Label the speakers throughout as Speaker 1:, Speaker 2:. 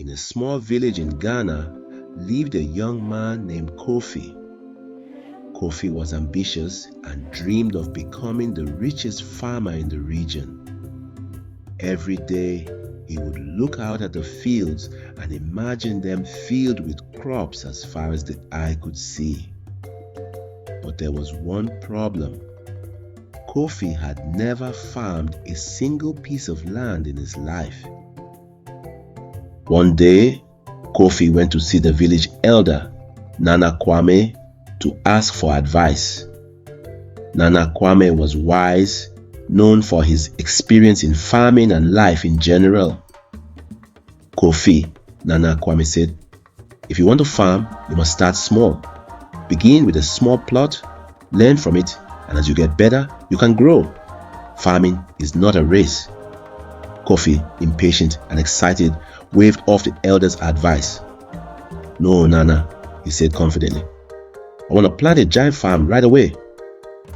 Speaker 1: In a small village in Ghana lived a young man named Kofi. Kofi was ambitious and dreamed of becoming the richest farmer in the region. Every day, he would look out at the fields and imagine them filled with crops as far as the eye could see. But there was one problem. Kofi had never farmed a single piece of land in his life. One day, Kofi went to see the village elder, Nana Kwame, to ask for advice. Nana Kwame was wise, known for his experience in farming and life in general. Kofi, Nana Kwame said, if you want to farm, you must start small. Begin with a small plot, learn from it, and as you get better, you can grow. Farming is not a race. Kofi, impatient and excited, waved off the elder's advice. No, Nana, he said confidently. I want to plant a giant farm right away.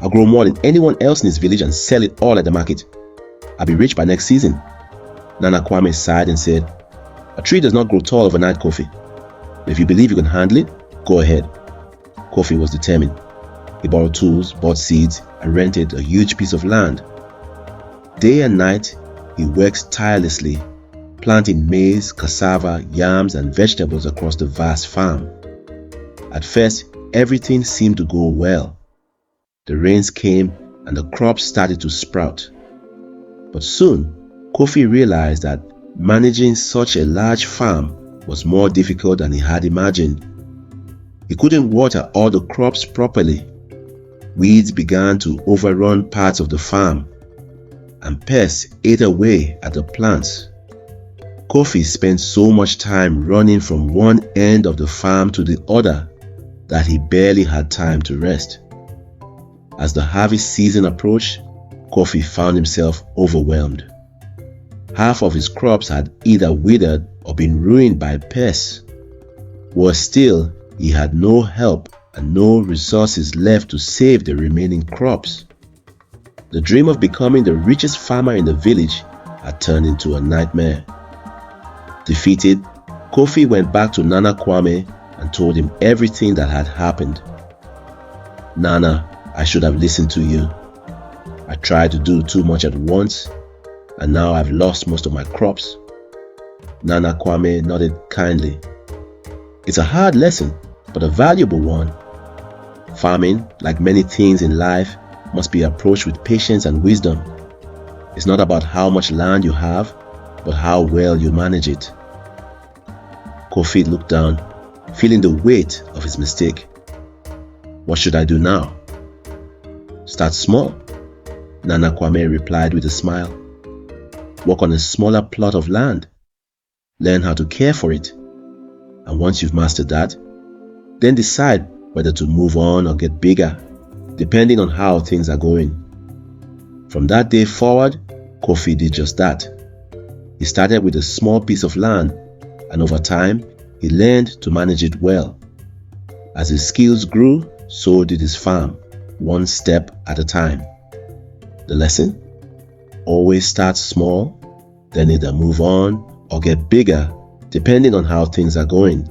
Speaker 1: I'll grow more than anyone else in this village and sell it all at the market. I'll be rich by next season. Nana Kwame sighed and said, a tree does not grow tall overnight, Kofi. If you believe you can handle it, go ahead. Kofi was determined. He borrowed tools, bought seeds, and rented a huge piece of land. Day and night, he worked tirelessly, planting maize, cassava, yams, and vegetables across the vast farm. At first, everything seemed to go well. The rains came and the crops started to sprout. But soon, Kofi realized that managing such a large farm was more difficult than he had imagined. He couldn't water all the crops properly. Weeds began to overrun parts of the farm, and pests ate away at the plants. Kofi spent so much time running from one end of the farm to the other that he barely had time to rest. As the harvest season approached, Kofi found himself overwhelmed. Half of his crops had either withered or been ruined by pests. Worse still, he had no help and no resources left to save the remaining crops. The dream of becoming the richest farmer in the village had turned into a nightmare. Defeated, Kofi went back to Nana Kwame and told him everything that had happened. Nana, I should have listened to you. I tried to do too much at once, and now I've lost most of my crops. Nana Kwame nodded kindly. It's a hard lesson, but a valuable one. Farming, like many things in life, must be approached with patience and wisdom. It's not about how much land you have, but how well you manage it. Kofi looked down, feeling the weight of his mistake. What should I do now? Start small, Nana Kwame replied with a smile. Work on a smaller plot of land. Learn how to care for it. And once you've mastered that, then decide whether to move on or get bigger, depending on how things are going. From that day forward, Kofi did just that. He started with a small piece of land, and over time, he learned to manage it well. As his skills grew, so did his farm, one step at a time. The lesson? Always start small, then either move on or get bigger, depending on how things are going.